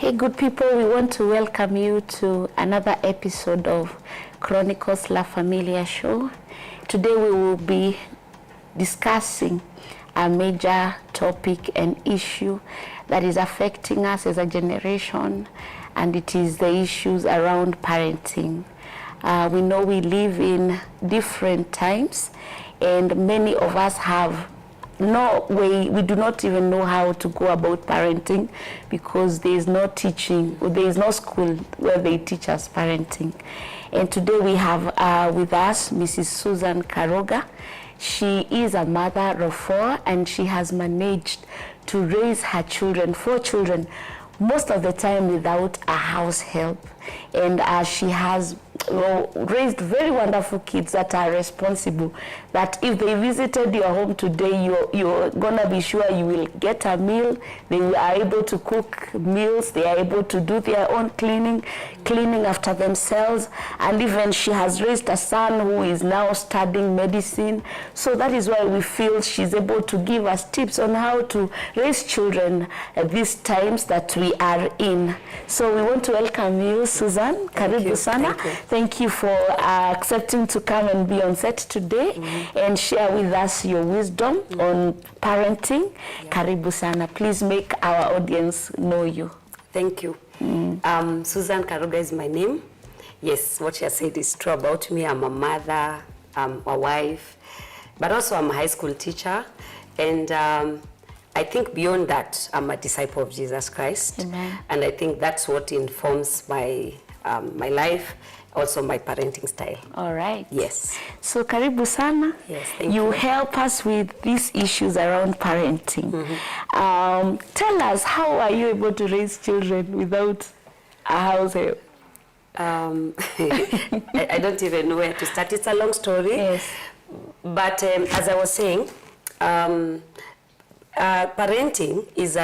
Hey, good people, we want to welcome you to another episode of Chronicles La Familia show. Today we will be discussing a major topic and issue that is affecting us as a generation, and it is the issues around parenting. We know we live in different times, and many of us have no way, we do not even know how to go about parenting because there is no teaching, there is no school where they teach us parenting. And today we have with us Mrs. Susan Karuga. She is a mother of 4 and she has managed to raise her children, 4 children, most of the time without a house help. And she has raised very wonderful kids that are responsible, that if they visited your home today, you're gonna be sure you will get a meal. They are able to cook meals, they are able to do their own cleaning after themselves, and even she has raised a son who is now studying medicine. So that is why we feel she's able to give us tips on how to raise children at these times that we are in. So we want to welcome you, Susan. Karibu sana. Thank you for accepting to come and be on set today and share with us your wisdom on parenting. Karibu sana. Please make our audience know you. Thank you. Susan Karuga is my name. Yes, what you said is true about me. I'm a mother, I'm a wife, but also I'm a high school teacher. And I think beyond that, I'm a disciple of Jesus Christ. Amen. And I think that's what informs my my life, also my parenting style. All right. Yes. So Karibu sana. Yes, thank you. You help us with these issues around parenting. Tell us, how are you able to raise children without a house help? I don't even know where to start. It's a long story. Yes. But as I was saying, parenting is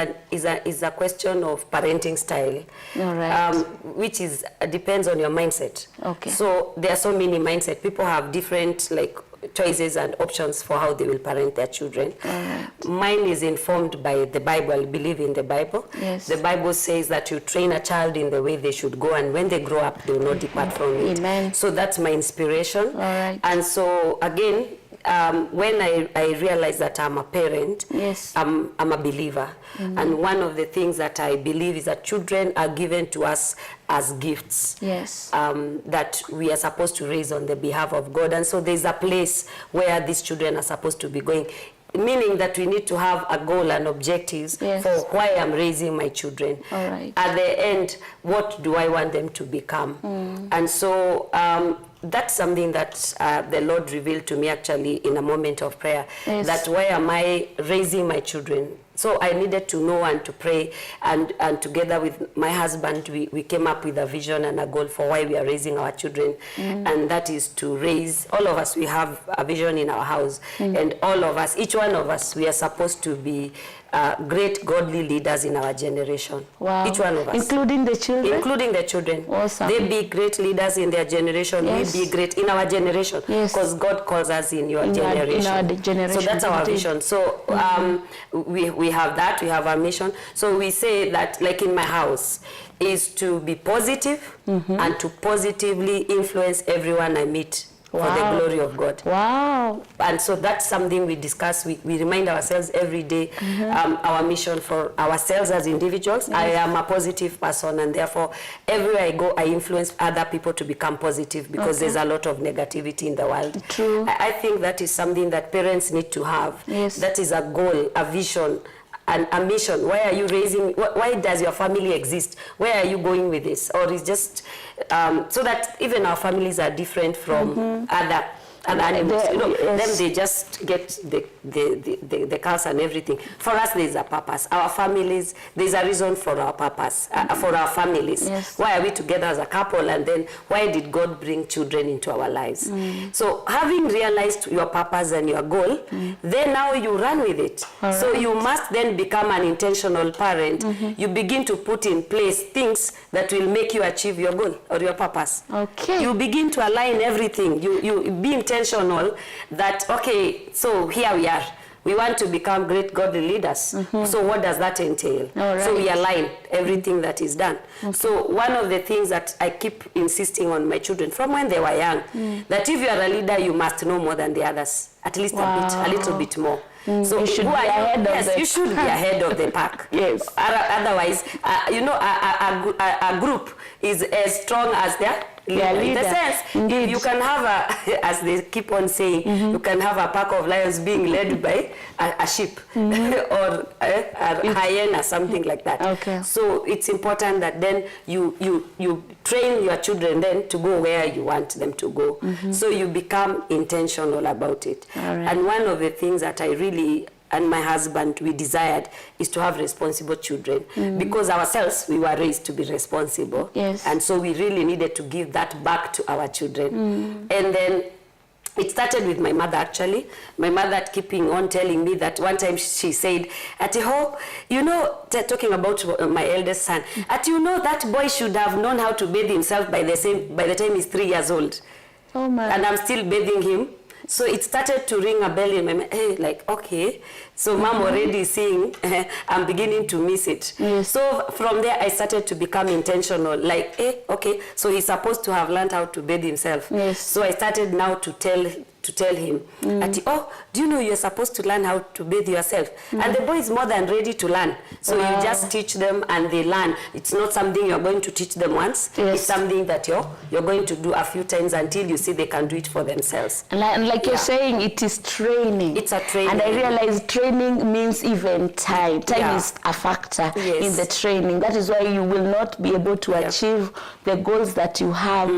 a question of parenting style. All right. Which is depends on your mindset. Okay. So there are so many mindset. People have different choices and options for how they will parent their children. All right. Mine is informed by the Bible. I believe in the Bible. Yes. The Bible says that you train a child in the way they should go, and when they grow up, they will not depart from it. Amen. So that's my inspiration. All right. And so again, when I realized that I'm a parent, yes, I'm a believer. And one of the things that I believe is that children are given to us as gifts. Yes. That we are supposed to raise on the behalf of God. And so there's a place where these children are supposed to be going, meaning that we need to have a goal and objectives yes, for why I'm raising my children. All right. At the end, what do I want them to become? And so that's something that the Lord revealed to me actually in a moment of prayer. Yes. That why am I raising my children? So I needed to know and to pray, and together with my husband, we came up with a vision and a goal for why we are raising our children. And that is to raise, all of us, we have a vision in our house, and all of us, each one of us, we are supposed to be great godly leaders in our generation. Wow. Each one of us. Including the children? Including the children. Awesome. They be great leaders in their generation. Yes. We be great in our generation. Yes. Because God calls us in your generation. In our generation. So that's our vision. So we have that. We have our mission. So we say that, like in my house, is to be positive and to positively influence everyone I meet. Wow. For the glory of God. Wow. And so that's something we discuss. We remind ourselves every day, our mission for ourselves as individuals. Yes. I am a positive person, and therefore everywhere I go, I influence other people to become positive, because there's a lot of negativity in the world. True. I think that is something that parents need to have. Yes. That is a goal, a vision, and a mission. Why are you raising, why does your family exist? Where are you going with this? Or is just, so that even our families are different from other animals. You know, yes, them they just get the cars and everything. For us, there's a purpose. Our families, there's a reason for our purpose, for our families. Yes. Why are we together as a couple, and then why did God bring children into our lives? So having realized your purpose and your goal, then now you run with it. All so right. you must then become an intentional parent. You begin to put in place things that will make you achieve your goal or your purpose. Okay. You begin to align everything. You be intentional that, okay, so here we are. we want to become great godly leaders. So what does that entail? So we align everything that is done. So one of the things that I keep insisting on my children from when they were young, that if you are a leader, you must know more than the others, at least a little bit more. So you should be ahead of the you should be ahead of the pack. Yes. Otherwise, you know, a group is as strong as their leader. In the sense, Indeed. you can have a, as they keep on saying, you can have a pack of lions being led by a sheep or a hyena, something like that. Okay. So it's important that then you train your children then to go where you want them to go. So you become intentional about it. And one of the things that I really and my husband, we desired is to have responsible children because ourselves, we were raised to be responsible. Yes. And so we really needed to give that back to our children. And then it started with my mother, actually. My mother keeping on telling me that one time she said, "Atiho, you know," talking about my eldest son, "you know that boy should have known how to bathe himself by the time he's 3 years old. Oh my. And I'm still bathing him." So it started to ring a bell in my mind. Hey, like, okay, so mom already seeing, I'm beginning to miss it. Yes. So from there, I started to become intentional. Like, hey, okay, so he's supposed to have learned how to bathe himself. Yes. So I started now to tell him, "Oh, do you know you're supposed to learn how to bathe yourself?" And the boy is more than ready to learn. So you just teach them and they learn. It's not something you're going to teach them once. Yes. It's something that you're going to do a few times until you see they can do it for themselves. And like you're saying, it is training. It's a training. And I realize training means even time. Time is a factor in the training. That is why you will not be able to achieve the goals that you have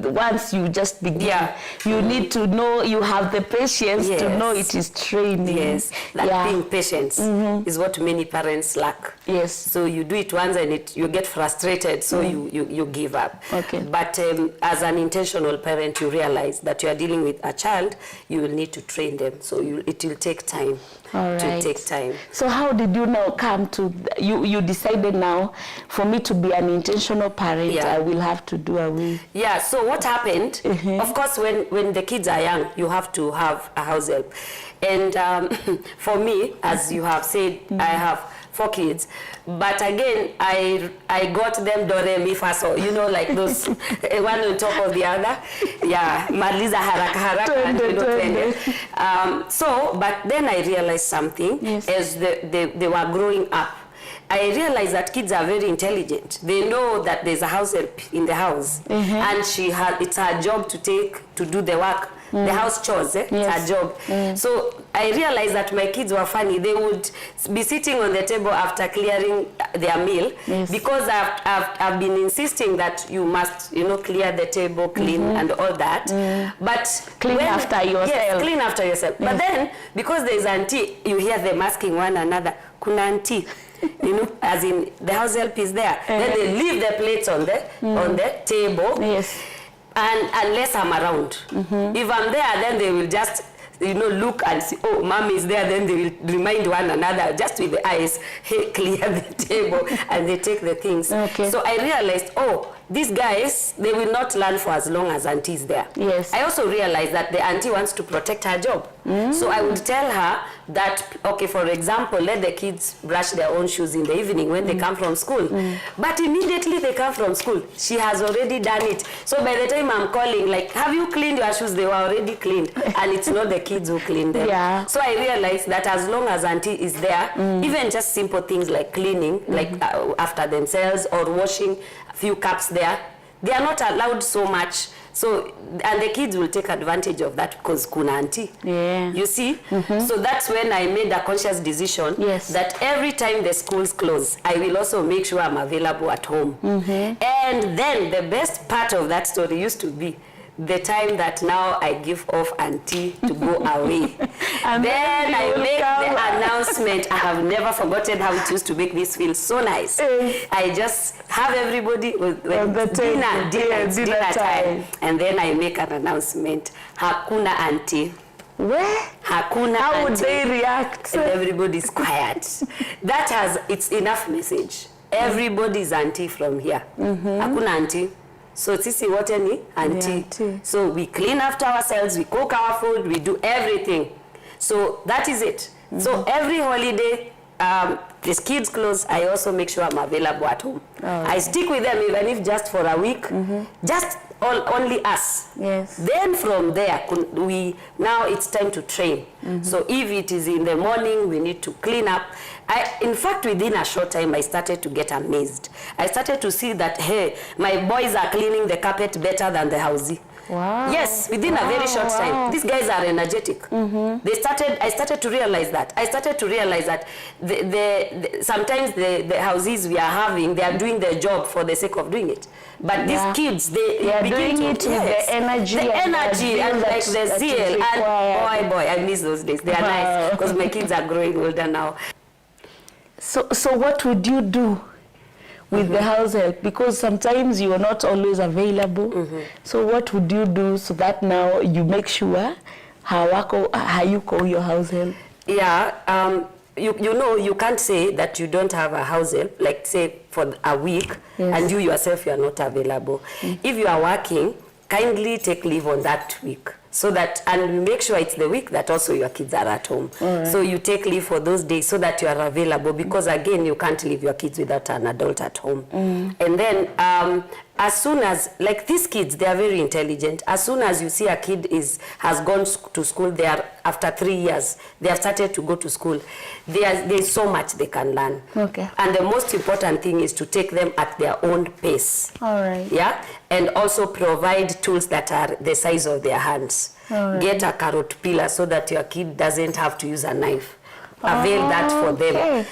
once you just begin. You need to know, you have the patience to know it is training. Yes, being patient is what many parents lack. Yes. So you do it once and you get frustrated, so you give up. Okay. But as an intentional parent, you realize that you are dealing with a child, you will need to train them. So it will take time. To take time. So how did you now come to, you decided now, for me to be an intentional parent, I will have to do away. Yeah, so what happened, of course, when the kids are young, you have to have a house help. And for me, as you have said, I have 4 kids. But again, I got them do re mi fa so, you know, like those one on top of the other. Yeah, maliza haraka haraka. So, but then I realized something as they were growing up. I realized that kids are very intelligent. They know that there's a house help in the house, and it's her job to do the work. The house chores, it's her job. So I realized that my kids were funny. They would be sitting on the table after clearing their meal because I've been insisting that you must, you know, clear the table, clean and all that. But clean after yourself. Yes, clean after yourself. But then, because there's auntie, you hear them asking one another, "Kuna auntie?" You know, as in the house help is there. Then they leave the plates on the table. Yes. And unless I'm around. If I'm there, then they will just, you know, look and see, oh, mom is there, then they will remind one another just with the eyes, hey, clear the table, and they take the things. Okay. So I realized, oh, these guys, they will not learn for as long as auntie is there. Yes. I also realized that the auntie wants to protect her job. So I would tell her that, okay, for example, let the kids brush their own shoes in the evening when they come from school. But immediately they come from school, she has already done it. So by the time I'm calling, like, have you cleaned your shoes? They were already cleaned. And it's not the kids who clean them. Yeah. So I realized that as long as auntie is there, even just simple things like cleaning, like after themselves or washing a few cups there, they are not allowed so much. So, and the kids will take advantage of that because kuna auntie. Yeah. You see? So that's when I made a conscious decision that every time the schools close, I will also make sure I'm available at home. And then the best part of that story used to be the time that now I give off auntie to go away. And then I make the announcement. I have never forgotten how it used to make me feel so nice. I just have everybody with dinner time. And then I make an announcement. Hakuna auntie. Where? Hakuna How auntie. would they react? And everybody's quiet. That has, it's enough message. Everybody's auntie from here. Hakuna auntie. So sisi wote ni auntie. So we clean after ourselves, we cook our food, we do everything. So that is it. So every holiday, these kids' clothes, I also make sure I'm available at home. I stick with them even if just for a week, just only us. Yes. Then from there, now it's time to train. So if it is in the morning, we need to clean up. In fact, within a short time, I started to get amazed. I started to see that, hey, my boys are cleaning the carpet better than the housey. Wow. Yes, within a very short time. These guys are energetic. I started to realize that. I started to realize that sometimes the houses we are having, they are doing their job for the sake of doing it. But these kids, they are doing it with the energy and like the zeal. And boy, I miss those days. They are nice because my kids are growing older now. So what would you do with the house help? Because sometimes you are not always available. So what would you do so that now you make sure hayuko your house help? Yeah, you know, you can't say that you don't have a house help, like say for a week, and you yourself, you are not available. If you are working, kindly take leave on that week. So that, and make sure it's the week that also your kids are at home. So you take leave for those days so that you are available, because again, you can't leave your kids without an adult at home. And then as soon as, like these kids, they are very intelligent. As soon as you see a kid has gone to school, they are, after 3 years, they have started to go to school. There's so much they can learn. And the most important thing is to take them at their own pace. Yeah, and also provide tools that are the size of their hands. Get a carrot peeler so that your kid doesn't have to use a knife. Avail that for them.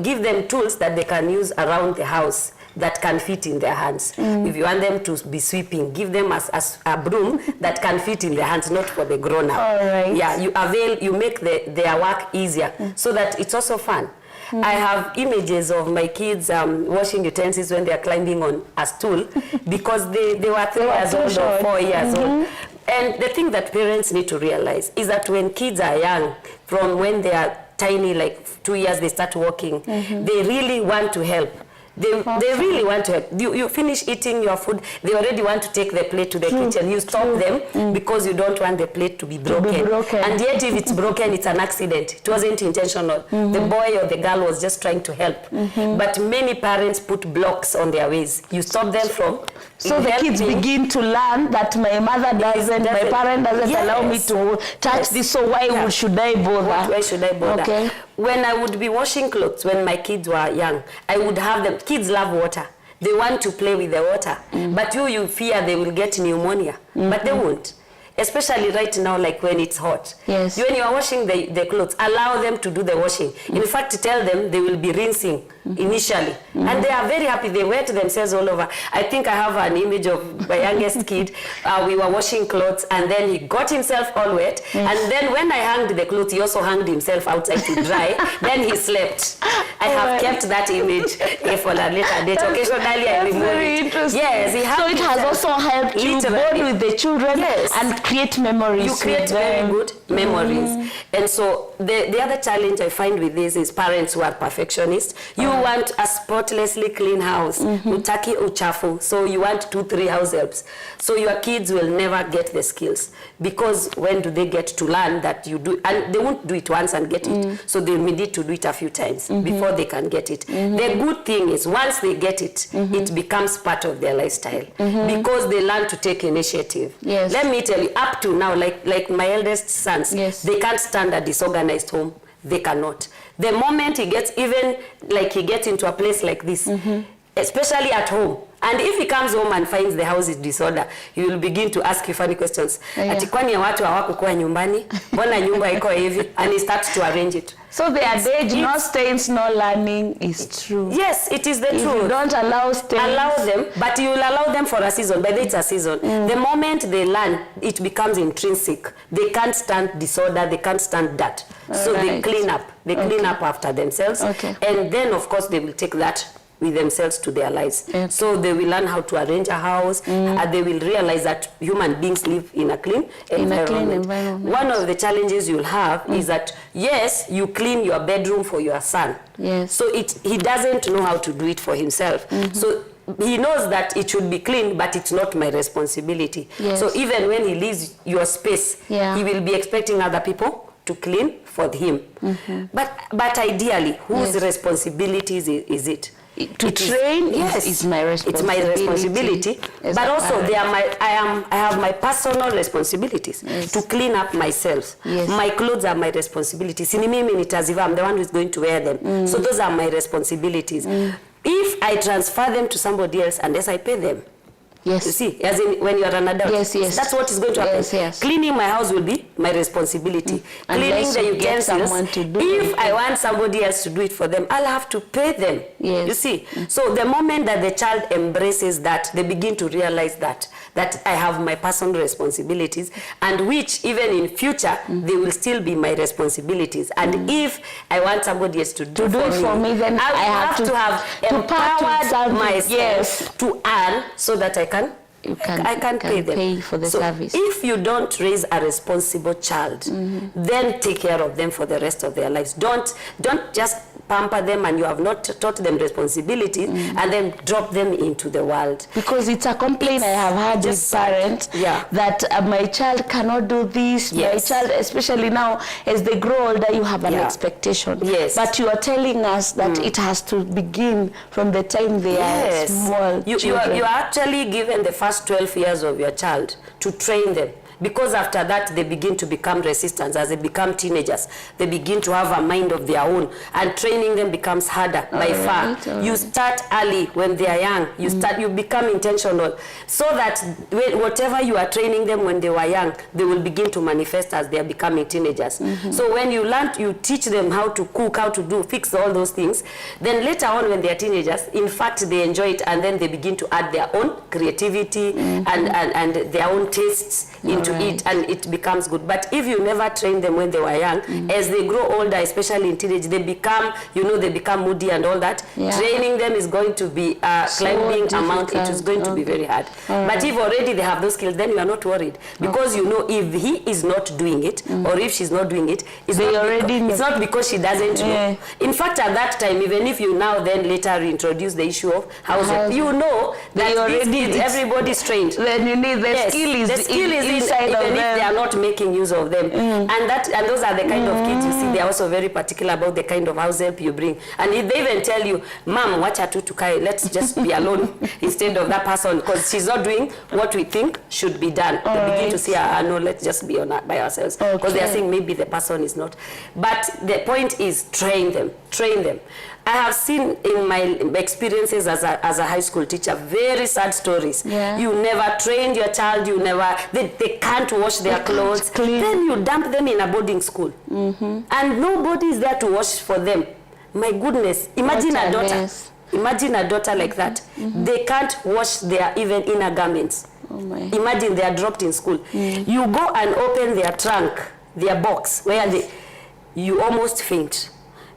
Give them tools that they can use around the house that can fit in their hands. If you want them to be sweeping, give them a broom that can fit in their hands, not for the grown-up. Yeah, you make their work easier so that it's also fun. I have images of my kids washing utensils when they are climbing on a stool because they were 3 years old or 4 years old. And the thing that parents need to realize is that when kids are young, from when they are tiny, like 2 years, they start walking, they really want to help. They really want to help. You finish eating your food, they already want to take the plate to the kitchen. You stop them because you don't want the plate to be broken. And yet if it's broken, it's an accident. It wasn't intentional. The boy or the girl was just trying to help. But many parents put blocks on their ways. You stop them from So the kids begin to learn that my mother doesn't, my parent doesn't allow me to touch this, so why should I bother? Why should I bother? When I would be washing clothes, when my kids were young, I would have them. Kids love water. They want to play with the water. But you fear they will get pneumonia. But they won't. Especially right now, like when it's hot. When you are washing the clothes, allow them to do the washing. In fact, tell them they will be rinsing initially. And they are very happy. They wet themselves all over. I think I have an image of my youngest kid. We were washing clothes and then he got himself all wet. And then when I hung the clothes, he also hung himself outside to dry. Then he slept. I have kept that image for a later date. Occasionally I remove it. Yes, so it has also helped you bond with the children and create memories. You create very good memories. And so the other challenge I find with this is parents who are perfectionists. You want a spotlessly clean house. Utaki uchafu. So you want 2-3 house helps. So your kids will never get the skills. Because when do they get to learn that you do, and they won't do it once and get it. So they may need to do it a few times before they can get it. The good thing is once they get it, it becomes part of their lifestyle. Because they learn to take initiative. Let me tell you, up to now, like my eldest sons, they can't stand a disorganized home. They cannot. The moment he gets, even like he gets into a place like this, especially at home, and if he comes home and finds the house is disorder, he will begin to ask you funny questions. Ati kwani watu hawakukuwa nyumbani? Mbona nyumba iko hivi? And he starts to arrange it. So the adage, no stains, no learning is true. Yes, it is the truth. You don't allow stains. Allow them, but you will allow them for a season. But it's a season. The moment they learn, it becomes intrinsic. They can't stand disorder. They can't stand that. So they clean up. They clean up after themselves. And then, of course, they will take that with themselves to their lives. So they will learn how to arrange a house, and they will realize that human beings live in a clean environment. One of the challenges you'll have is that, yes, you clean your bedroom for your son. So he doesn't know how to do it for himself. So he knows that it should be clean, but it's not my responsibility. So even when he leaves your space, he will be expecting other people to clean for him. But ideally, whose responsibilities is it? To train is my responsibility. It's my responsibility, but also I have my personal responsibilities to clean up myself. My clothes are my responsibilities. I'm the one who is going to wear them. So those are my responsibilities. If I transfer them to somebody else unless I pay them, you see, as in when you are an adult, that's what is going to happen. Cleaning my house will be my responsibility. Cleaning the utensils, if I want somebody else to do it for them, I'll have to pay them. You see, so the moment that the child embraces that, they begin to realize that I have my personal responsibilities, and which even in future they will still be my responsibilities. And if I want somebody else to do it for me, then I have to have empowered myself to earn so that I can pay them. Pay for the service. If you don't raise a responsible child, then take care of them for the rest of their lives. Don't just pamper them and you have not taught them responsibility and then drop them into the world. Because it's a complaint I have had with parents that my child cannot do this. My child, especially now as they grow older, you have an expectation. But you are telling us that it has to begin from the time they are small. You are actually given the first 12 years of your child to train them. Because after that, they begin to become resistant. As they become teenagers, they begin to have a mind of their own, and training them becomes harder by far. You start early when they are young. You become intentional, so that whatever you are training them when they were young, they will begin to manifest as they are becoming teenagers. So when you teach them how to cook, how to fix all those things, then later on when they are teenagers, in fact, they enjoy it, and then they begin to add their own creativity and their own tastes into it, and it becomes good. But if you never train them when they were young, as they grow older, especially in teenage, they become, they become moody and all that. Training them is going to be a climbing amount. It is going to be very hard. But if already they have those skills, then you are not worried, because if he is not doing it, or if she's not doing it, it's not because she doesn't know. In fact, at that time, even if you now then later reintroduce the issue of housing, that everybody's trained. Then you need the skill is inside of even them. if they are not making use of them. And those are the kind of kids, you see, they are also very particular about the kind of house help you bring. And if they even tell you, Mom, watch her to Kai, let's just be alone instead of that person, because she's not doing what we think should be done. They begin to say, no, let's just be by ourselves. Because they are saying maybe the person is not. But the point is, train them. I have seen in my experiences as a high school teacher very sad stories. You never trained your child, they can't wash their clothes. Then you dump them in a boarding school. And nobody is there to wash for them. My goodness, imagine a daughter. Imagine a daughter like that. They can't wash their even inner garments. Imagine they are dropped in school. You go and open their trunk, their box, where you almost faint.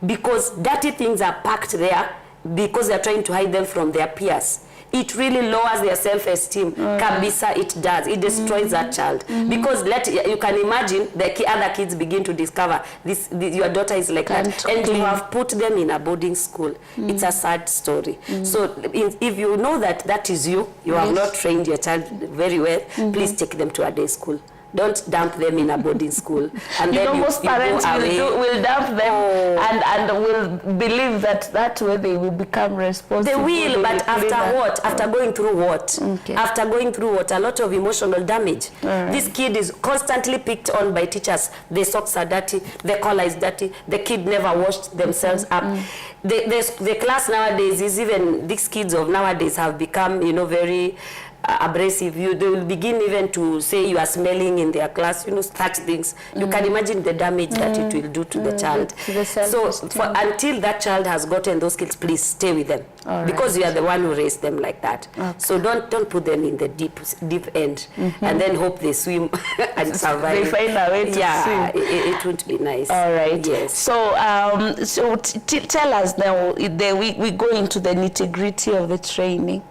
Because dirty things are packed there because they are trying to hide them from their peers. It really lowers their self-esteem. Kabisa, it does. It destroys that child. Because you can imagine the other kids begin to discover your daughter is like that. And you have put them in a boarding school. It's a sad story. So if you know that is you have not trained your child very well, please take them to a day school. Don't dump them in a boarding school. And then most parents will dump them and will believe that way they will become responsible. They will, but after what? After going through what? After going through what? A lot of emotional damage. This kid is constantly picked on by teachers. The socks are dirty, the collar is dirty, the kid never washed themselves up. The class nowadays is even, these kids of nowadays have become, very abrasive. They will begin even to say you are smelling in their class, such things. You can imagine the damage that it will do to the child. So until that child has gotten those skills, please stay with them. Because you are the one who raised them like that. So don't put them in the deep end and then hope they swim and survive. They find a way to swim. It won't be nice. All right. Yes. So tell us now, we go into the nitty-gritty of the training.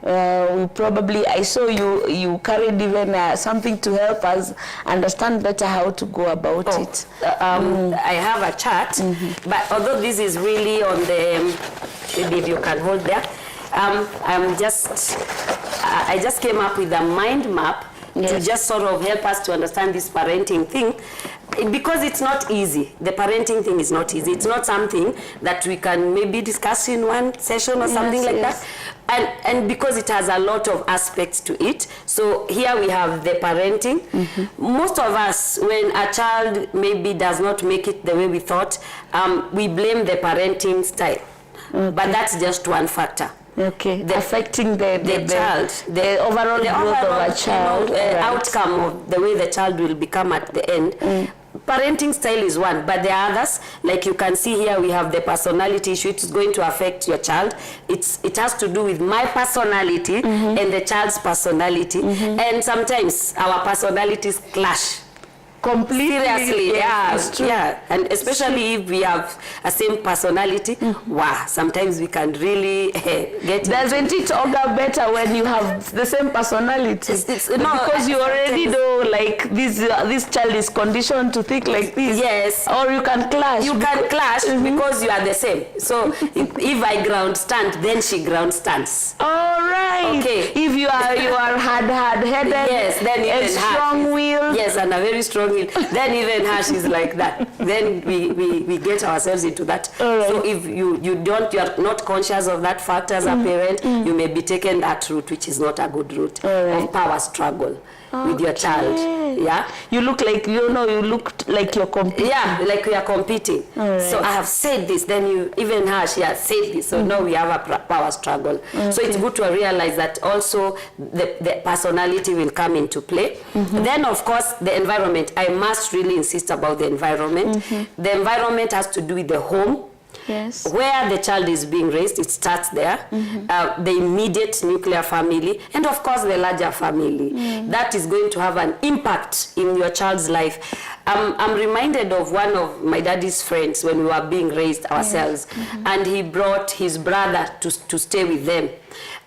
I saw you carried even something to help us understand better how to go about it. I have a chart, but although this is really on the, maybe if you can hold there, I just came up with a mind map to just sort of help us to understand this parenting thing, because it's not easy. The parenting thing is not easy. It's not something that we can maybe discuss in one session or something like that. And because it has a lot of aspects to it. So here we have the parenting. Most of us, when a child maybe does not make it the way we thought, we blame the parenting style. But that's just one factor. Affecting the child, the overall growth of a child, outcome of the way the child will become at the end. Parenting style is one, but there are others. Like you can see here, we have the personality issue. It's going to affect your child. It has to do with my personality and the child's personality, and sometimes our personalities clash. Completely. Seriously, yeah, and especially if we have a same personality, wow, sometimes we can really get. Doesn't it augur better when you have the same personality? Because you already know, like, this child is conditioned to think like this. Yes. Or you can clash. You can clash because you are the same. So if I ground stand, then she ground stands. All right. Okay. If you are hard-headed, yes, then even strong-willed, yes, and a very strong. Then even her, she's like that. Then we get ourselves into that. Right. So if you are not conscious of that fact as a parent, you may be taken that route, which is not a good route of power struggle with your child. Yeah, you look like you look like you're competing. Yeah, like we are competing. Right. So I have said this, then even her, she has said this. So now we have a power struggle. So it's good to realize that also the personality will come into play. Then of course the environment. I must really insist about the environment. The environment has to do with the home. Yes. Where the child is being raised, it starts there. The immediate nuclear family, and of course the larger family. That is going to have an impact in your child's life. I'm reminded of one of my daddy's friends when we were being raised ourselves, and he brought his brother to stay with them.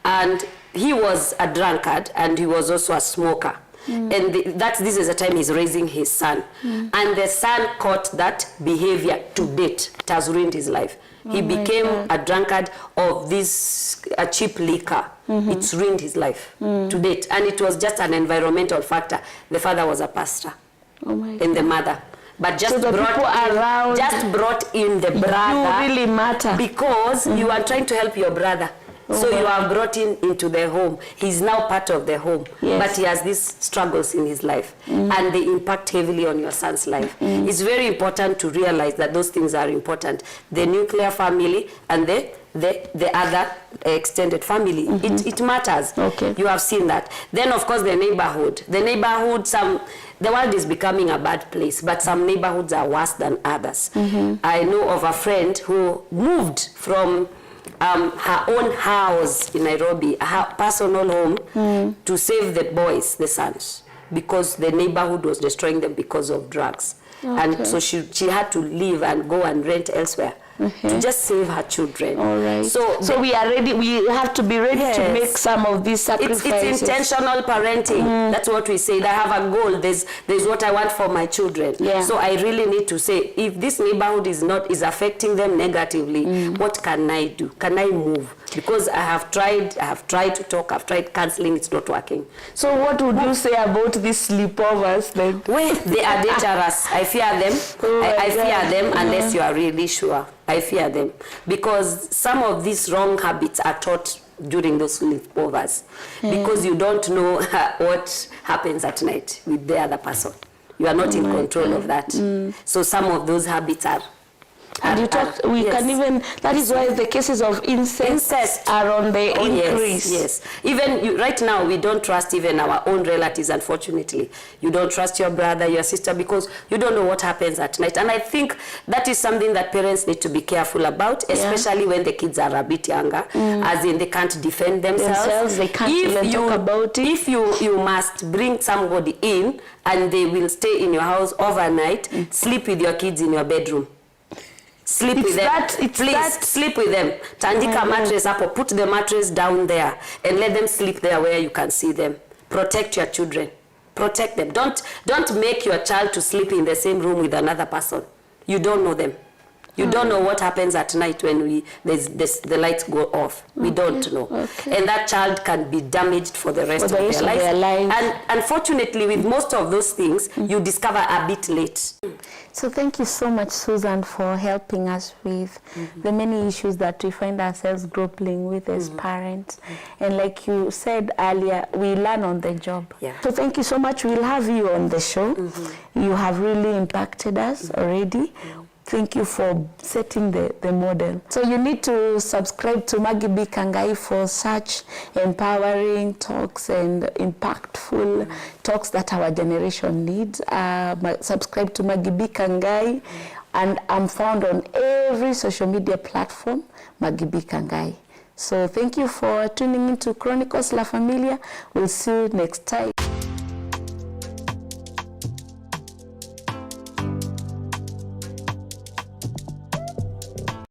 And he was a drunkard, and he was also a smoker. And this is the time he's raising his son. And the son caught that behavior to date. It has ruined his life. He became a drunkard of this cheap liquor. It's ruined his life to date. And it was just an environmental factor. The father was a pastor and the mother. But just so brought in the brother. You really matter. Because you are trying to help your brother. So you are brought into the home. He's now part of the home, but he has these struggles in his life, and they impact heavily on your son's life. It's very important to realize that those things are important. The nuclear family and the other extended family. It matters. You have seen that. Then of course the neighborhood. The neighborhood, the world is becoming a bad place, but some neighborhoods are worse than others. I know of a friend who moved from her own house in Nairobi, her personal home, to save the boys, the sons, because the neighborhood was destroying them because of drugs. And so she had to leave and go and rent elsewhere to just save her children. All right. So we are ready. We have to be ready to make some of these sacrifices. It's intentional parenting. That's what we say. I have a goal. There's what I want for my children. So I really need to say, if this neighborhood is affecting them negatively, what can I do? Can I move? Because I have tried to talk, I've tried counseling, it's not working. So what would you say about these sleepovers then? Well, they are dangerous. I fear them. I fear them unless you are really sure. I fear them. Because some of these wrong habits are taught during those sleepovers. Because you don't know what happens at night with the other person. You are not in control of that. So some of those habits are. And you talked, can even, that is why the cases of incest are on the increase. Yes. Even right now, we don't trust even our own relatives, unfortunately. You don't trust your brother, your sister, because you don't know what happens at night. And I think that is something that parents need to be careful about, especially when the kids are a bit younger, as in they can't defend themselves. They can't even talk about it. If you must bring somebody in and they will stay in your house overnight, sleep with your kids in your bedroom. Sleep with them. Please sleep with them. Tandika mattress up, put the mattress down there and let them sleep there where you can see them. Protect your children. Protect them. Don't make your child to sleep in the same room with another person. You don't know them. You don't know what happens at night when the lights go off. We don't know. And that child can be damaged for the rest of their life. And unfortunately, with most of those things, you discover a bit late. So thank you so much, Susan, for helping us with the many issues that we find ourselves grappling with as parents. And like you said earlier, we learn on the job. So thank you so much. We'll have you on the show. You have really impacted us already. Thank you for setting the model. So you need to subscribe to Maggie B. Kangai for such empowering talks and impactful talks that our generation needs. Subscribe to Maggie B. Kangai, and I'm found on every social media platform, Maggie B. Kangai. So thank you for tuning into Chronicles La Familia. We'll see you next time.